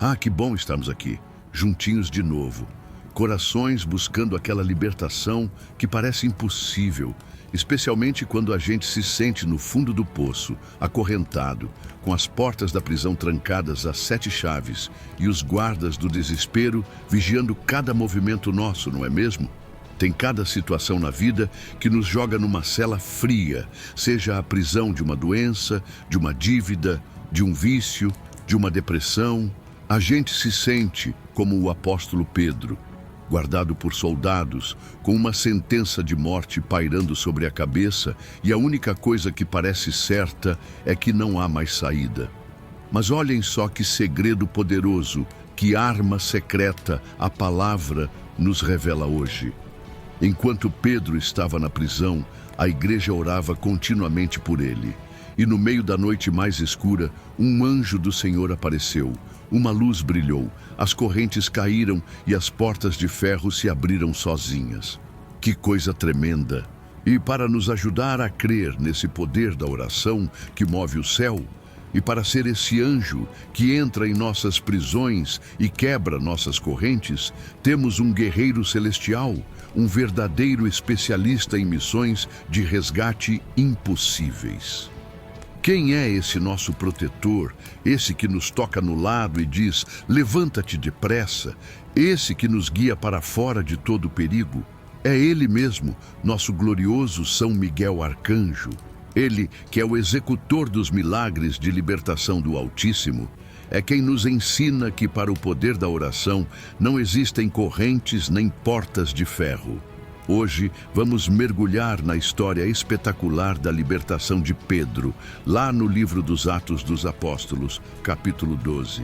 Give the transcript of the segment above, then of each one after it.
Ah, que bom estarmos aqui, juntinhos de novo. Corações buscando aquela libertação que parece impossível, especialmente quando a gente se sente no fundo do poço, acorrentado, com as portas da prisão trancadas às 7 chaves e os guardas do desespero vigiando cada movimento nosso, não é mesmo? Tem cada situação na vida que nos joga numa cela fria, seja a prisão de uma doença, de uma dívida, de um vício, de uma depressão. A gente se sente como o apóstolo Pedro, guardado por soldados, com uma sentença de morte pairando sobre a cabeça, e a única coisa que parece certa é que não há mais saída. Mas olhem só que segredo poderoso, que arma secreta a palavra nos revela hoje. Enquanto Pedro estava na prisão, a igreja orava continuamente por ele. E no meio da noite mais escura, um anjo do Senhor apareceu. Uma luz brilhou, as correntes caíram e as portas de ferro se abriram sozinhas. Que coisa tremenda! E para nos ajudar a crer nesse poder da oração que move o céu, e para ser esse anjo que entra em nossas prisões e quebra nossas correntes, temos um guerreiro celestial, um verdadeiro especialista em missões de resgate impossíveis. Quem é esse nosso protetor, esse que nos toca no lado e diz, levanta-te depressa, esse que nos guia para fora de todo perigo? É ele mesmo, nosso glorioso São Miguel Arcanjo. Ele, que é o executor dos milagres de libertação do Altíssimo, é quem nos ensina que para o poder da oração não existem correntes nem portas de ferro. Hoje vamos mergulhar na história espetacular da libertação de Pedro, lá no livro dos Atos dos Apóstolos, capítulo 12.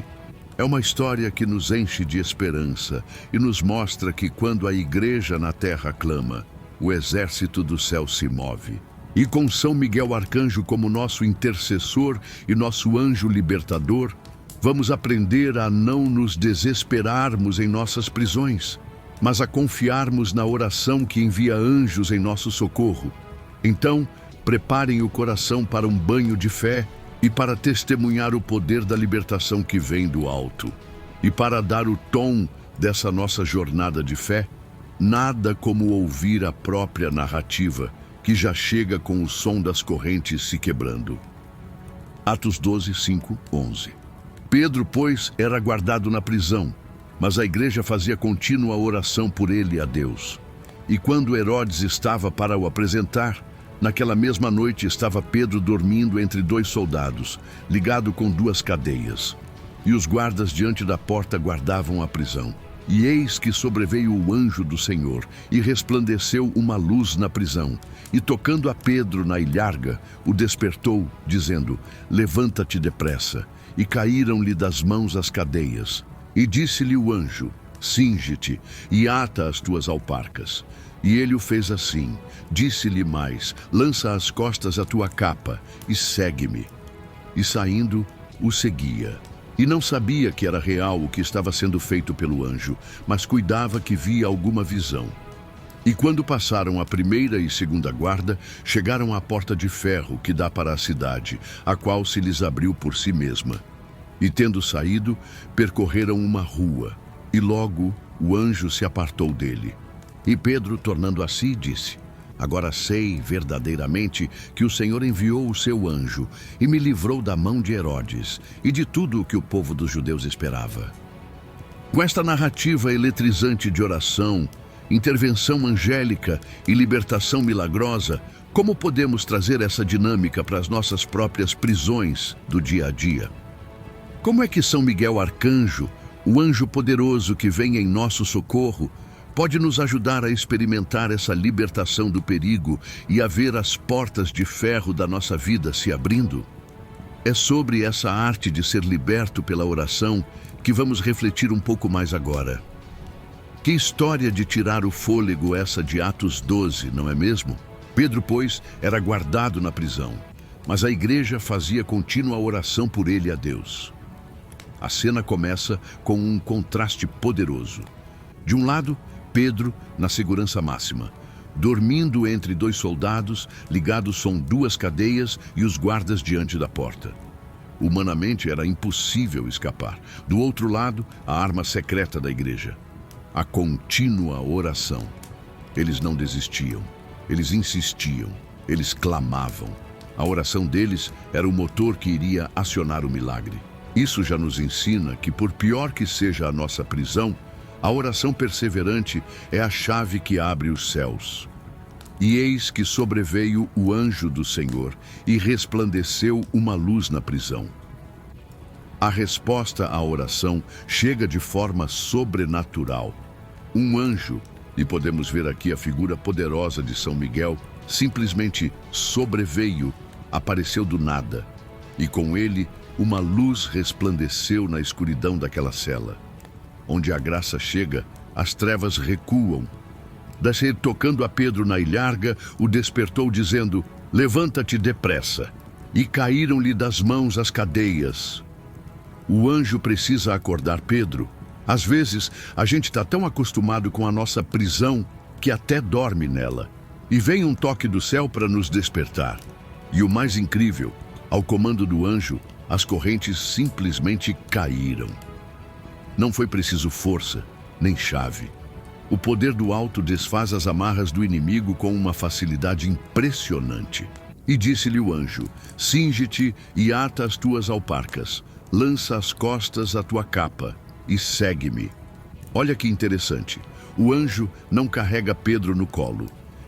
É uma história que nos enche de esperança e nos mostra que quando a igreja na terra clama, o exército do céu se move. E com São Miguel Arcanjo como nosso intercessor e nosso anjo libertador, vamos aprender a não nos desesperarmos em nossas prisões, mas a confiarmos na oração que envia anjos em nosso socorro. Então, preparem o coração para um banho de fé e para testemunhar o poder da libertação que vem do alto. E para dar o tom dessa nossa jornada de fé, nada como ouvir a própria narrativa, que já chega com o som das correntes se quebrando. Atos 12, 5, 11. Pedro, pois, era guardado na prisão, mas a igreja fazia contínua oração por ele a Deus. E quando Herodes estava para o apresentar, naquela mesma noite estava Pedro dormindo entre 2 soldados, ligado com 2 cadeias. E os guardas diante da porta guardavam a prisão. E eis que sobreveio o anjo do Senhor, e resplandeceu uma luz na prisão, e tocando a Pedro na ilharga, o despertou, dizendo, levanta-te depressa. E caíram-lhe das mãos as cadeias. E disse-lhe o anjo, cinge-te e ata as tuas alparcas. E ele o fez assim. Disse-lhe mais, lança às costas a tua capa, e segue-me. E saindo, o seguia. E não sabia que era real o que estava sendo feito pelo anjo, mas cuidava que via alguma visão. E quando passaram a primeira e segunda guarda, chegaram à porta de ferro que dá para a cidade, a qual se lhes abriu por si mesma. E tendo saído, percorreram uma rua, e logo o anjo se apartou dele. E Pedro, tornando a si, disse, agora sei verdadeiramente que o Senhor enviou o seu anjo e me livrou da mão de Herodes e de tudo o que o povo dos judeus esperava. Com esta narrativa eletrizante de oração, intervenção angélica e libertação milagrosa, como podemos trazer essa dinâmica para as nossas próprias prisões do dia a dia? Como é que São Miguel Arcanjo, o anjo poderoso que vem em nosso socorro, pode nos ajudar a experimentar essa libertação do perigo e a ver as portas de ferro da nossa vida se abrindo? É sobre essa arte de ser liberto pela oração que vamos refletir um pouco mais agora. Que história de tirar o fôlego essa de Atos 12, não é mesmo? Pedro, pois, era guardado na prisão, mas a igreja fazia contínua oração por ele a Deus. A cena começa com um contraste poderoso. De um lado, Pedro, na segurança máxima, dormindo entre 2 soldados, ligados são 2 cadeias e os guardas diante da porta. Humanamente era impossível escapar. Do outro lado, a arma secreta da igreja: a contínua oração. Eles não desistiam, eles insistiam, eles clamavam. A oração deles era o motor que iria acionar o milagre. Isso já nos ensina que, por pior que seja a nossa prisão, a oração perseverante é a chave que abre os céus. E eis que sobreveio o anjo do Senhor e resplandeceu uma luz na prisão. A resposta à oração chega de forma sobrenatural. Um anjo, e podemos ver aqui a figura poderosa de São Miguel, simplesmente sobreveio, apareceu do nada, e com ele uma luz resplandeceu na escuridão daquela cela. Onde a graça chega, as trevas recuam. Descer tocando a Pedro na ilharga, o despertou dizendo: levanta-te depressa. E caíram-lhe das mãos as cadeias. O anjo precisa acordar Pedro. Às vezes, a gente está tão acostumado com a nossa prisão que até dorme nela. E vem um toque do céu para nos despertar. E o mais incrível, ao comando do anjo, as correntes simplesmente caíram. Não foi preciso força, nem chave. O poder do alto desfaz as amarras do inimigo com uma facilidade impressionante. E disse-lhe o anjo: cinge-te e ata as tuas alparcas, lança às costas a tua capa e segue-me. Olha que interessante, o anjo não carrega Pedro no colo.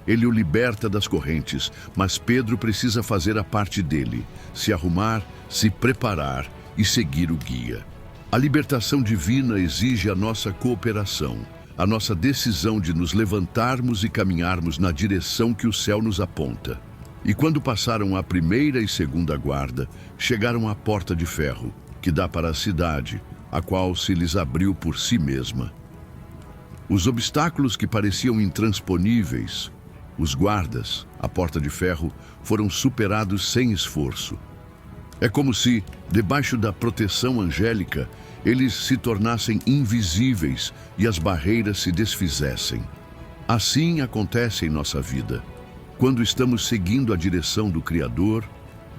Ele o liberta das correntes, mas Pedro precisa fazer a parte dele, se arrumar, se preparar e seguir o guia. A libertação divina exige a nossa cooperação, a nossa decisão de nos levantarmos e caminharmos na direção que o céu nos aponta. E quando passaram a primeira e segunda guarda, chegaram à porta de ferro, que dá para a cidade, a qual se lhes abriu por si mesma. Os obstáculos que pareciam intransponíveis, os guardas, a porta de ferro, foram superados sem esforço. É como se, debaixo da proteção angélica, eles se tornassem invisíveis e as barreiras se desfizessem. Assim acontece em nossa vida. Quando estamos seguindo a direção do Criador,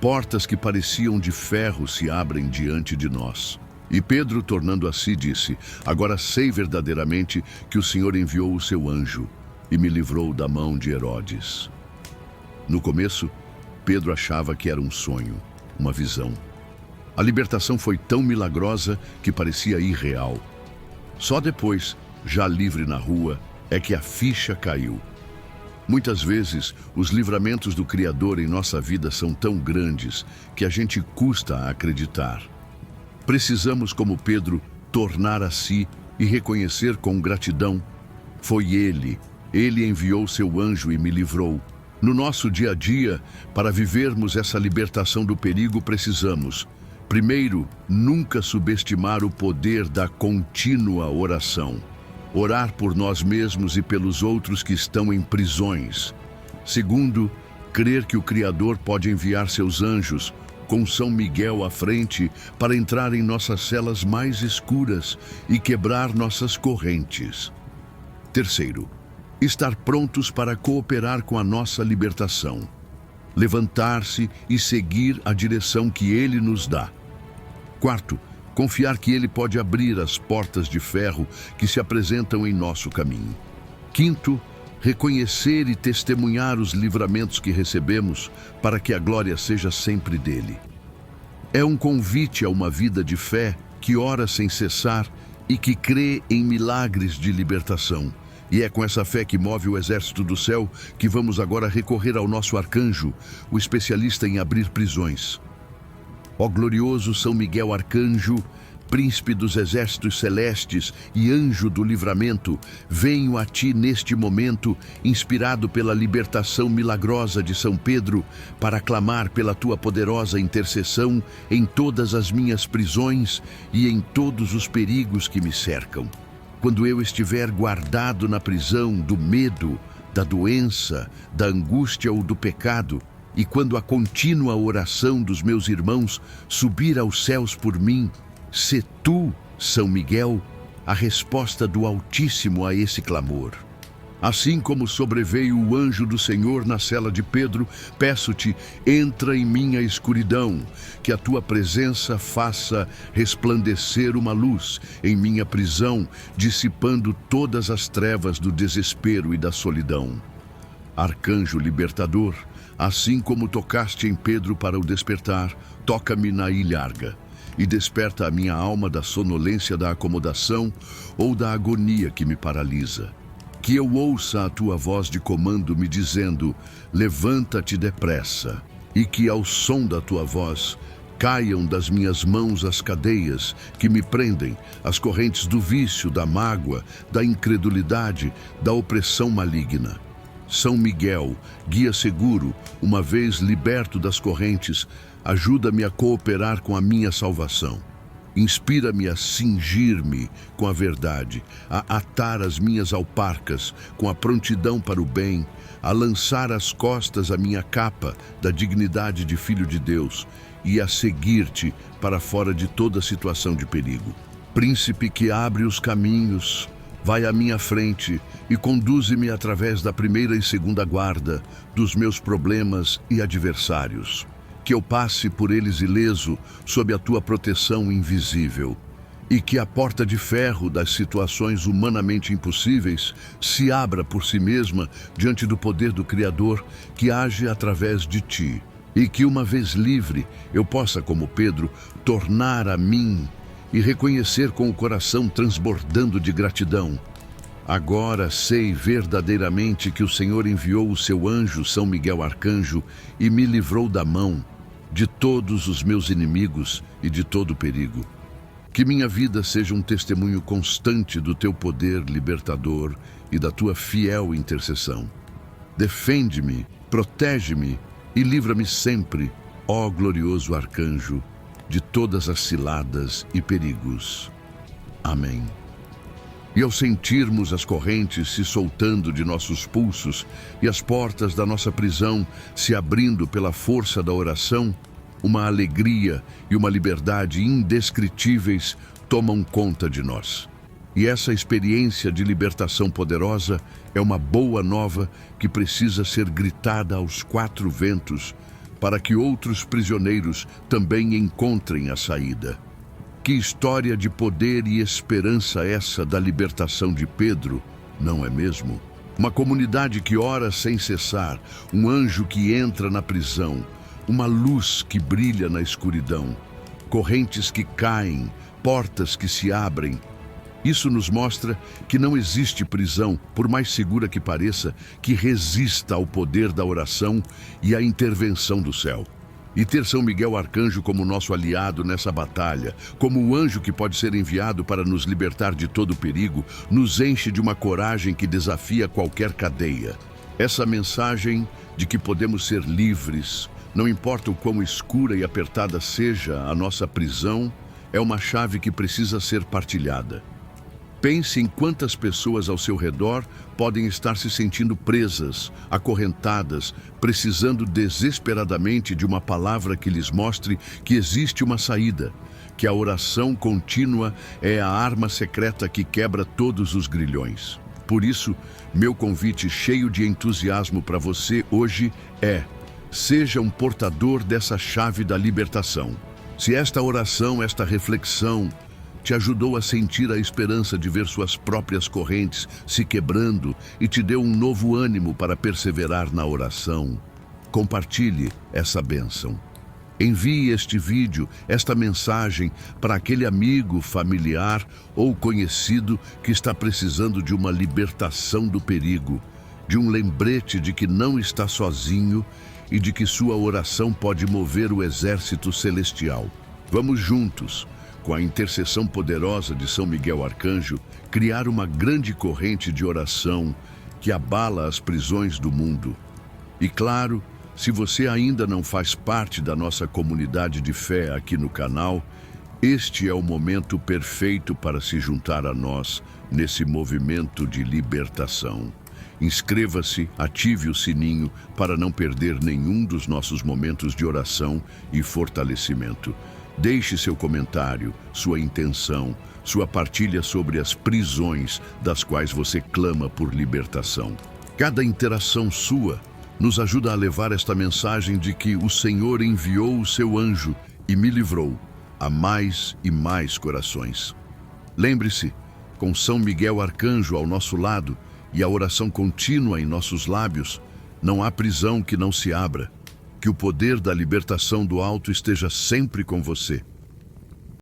portas que pareciam de ferro se abrem diante de nós. E Pedro, tornando a si, disse: agora sei verdadeiramente que o Senhor enviou o seu anjo e me livrou da mão de Herodes. No começo, Pedro achava que era um sonho, uma visão. A libertação foi tão milagrosa que parecia irreal. Só depois, já livre na rua, é que a ficha caiu. Muitas vezes, os livramentos do Criador em nossa vida são tão grandes que a gente custa a acreditar. Precisamos, como Pedro, tornar a si e reconhecer com gratidão: foi Ele enviou seu anjo e me livrou. No nosso dia a dia, para vivermos essa libertação do perigo, precisamos, primeiro, nunca subestimar o poder da contínua oração. Orar por nós mesmos e pelos outros que estão em prisões. Segundo, crer que o Criador pode enviar seus anjos, com São Miguel à frente, para entrar em nossas celas mais escuras e quebrar nossas correntes. Terceiro, estar prontos para cooperar com a nossa libertação. Levantar-se e seguir a direção que Ele nos dá. Quarto, confiar que Ele pode abrir as portas de ferro que se apresentam em nosso caminho. Quinto, reconhecer e testemunhar os livramentos que recebemos para que a glória seja sempre dele. É um convite a uma vida de fé que ora sem cessar e que crê em milagres de libertação. E é com essa fé que move o exército do céu que vamos agora recorrer ao nosso arcanjo, o especialista em abrir prisões. Ó glorioso São Miguel Arcanjo, príncipe dos exércitos celestes e anjo do livramento, venho a ti neste momento, inspirado pela libertação milagrosa de São Pedro, para clamar pela tua poderosa intercessão em todas as minhas prisões e em todos os perigos que me cercam. Quando eu estiver guardado na prisão do medo, da doença, da angústia ou do pecado, e quando a contínua oração dos meus irmãos subir aos céus por mim, sê tu, São Miguel, a resposta do Altíssimo a esse clamor. Assim como sobreveio o anjo do Senhor na cela de Pedro, peço-te, entra em minha escuridão, que a tua presença faça resplandecer uma luz em minha prisão, dissipando todas as trevas do desespero e da solidão. Arcanjo libertador, assim como tocaste em Pedro para o despertar, toca-me na ilharga e desperta a minha alma da sonolência da acomodação ou da agonia que me paralisa. Que eu ouça a tua voz de comando me dizendo, levanta-te depressa, e que ao som da tua voz caiam das minhas mãos as cadeias que me prendem, as correntes do vício, da mágoa, da incredulidade, da opressão maligna. São Miguel, guia seguro, uma vez liberto das correntes, ajuda-me a cooperar com a minha salvação. Inspira-me a cingir-me com a verdade, a atar as minhas alparcas com a prontidão para o bem, a lançar às costas a minha capa da dignidade de filho de Deus e a seguir-te para fora de toda situação de perigo. Príncipe que abre os caminhos, vai à minha frente e conduze-me através da primeira e segunda guarda dos meus problemas e adversários. Que eu passe por eles ileso, sob a tua proteção invisível, e que a porta de ferro das situações humanamente impossíveis se abra por si mesma diante do poder do Criador que age através de ti, e que uma vez livre eu possa, como Pedro, tornar a mim e reconhecer com o coração transbordando de gratidão. Agora sei verdadeiramente que o Senhor enviou o seu anjo, São Miguel Arcanjo, e me livrou da mão de todos os meus inimigos e de todo perigo. Que minha vida seja um testemunho constante do teu poder libertador e da tua fiel intercessão. Defende-me, protege-me e livra-me sempre, ó glorioso arcanjo, de todas as ciladas e perigos. Amém. E ao sentirmos as correntes se soltando de nossos pulsos e as portas da nossa prisão se abrindo pela força da oração, uma alegria e uma liberdade indescritíveis tomam conta de nós. E essa experiência de libertação poderosa é uma boa nova que precisa ser gritada aos quatro ventos para que outros prisioneiros também encontrem a saída. Que história de poder e esperança essa da libertação de Pedro, não é mesmo? Uma comunidade que ora sem cessar, um anjo que entra na prisão, uma luz que brilha na escuridão, correntes que caem, portas que se abrem. Isso nos mostra que não existe prisão, por mais segura que pareça, que resista ao poder da oração e à intervenção do céu. E ter São Miguel Arcanjo como nosso aliado nessa batalha, como o anjo que pode ser enviado para nos libertar de todo perigo, nos enche de uma coragem que desafia qualquer cadeia. Essa mensagem de que podemos ser livres, não importa o quão escura e apertada seja a nossa prisão, é uma chave que precisa ser partilhada. Pense em quantas pessoas ao seu redor podem estar se sentindo presas, acorrentadas, precisando desesperadamente de uma palavra que lhes mostre que existe uma saída, que a oração contínua é a arma secreta que quebra todos os grilhões. Por isso, meu convite cheio de entusiasmo para você hoje é: seja um portador dessa chave da libertação. Se esta oração, esta reflexão, te ajudou a sentir a esperança de ver suas próprias correntes se quebrando e te deu um novo ânimo para perseverar na oração, compartilhe essa bênção. Envie este vídeo, esta mensagem, para aquele amigo, familiar ou conhecido que está precisando de uma libertação do perigo, de um lembrete de que não está sozinho e de que sua oração pode mover o exército celestial. Vamos juntos, com a intercessão poderosa de São Miguel Arcanjo, criar uma grande corrente de oração que abala as prisões do mundo. E claro, se você ainda não faz parte da nossa comunidade de fé aqui no canal, este é o momento perfeito para se juntar a nós nesse movimento de libertação. Inscreva-se, ative o sininho para não perder nenhum dos nossos momentos de oração e fortalecimento. Deixe seu comentário, sua intenção, sua partilha sobre as prisões das quais você clama por libertação. Cada interação sua nos ajuda a levar esta mensagem de que o Senhor enviou o seu anjo e me livrou a mais e mais corações. Lembre-se, com São Miguel Arcanjo ao nosso lado e a oração contínua em nossos lábios, não há prisão que não se abra. Que o poder da libertação do alto esteja sempre com você.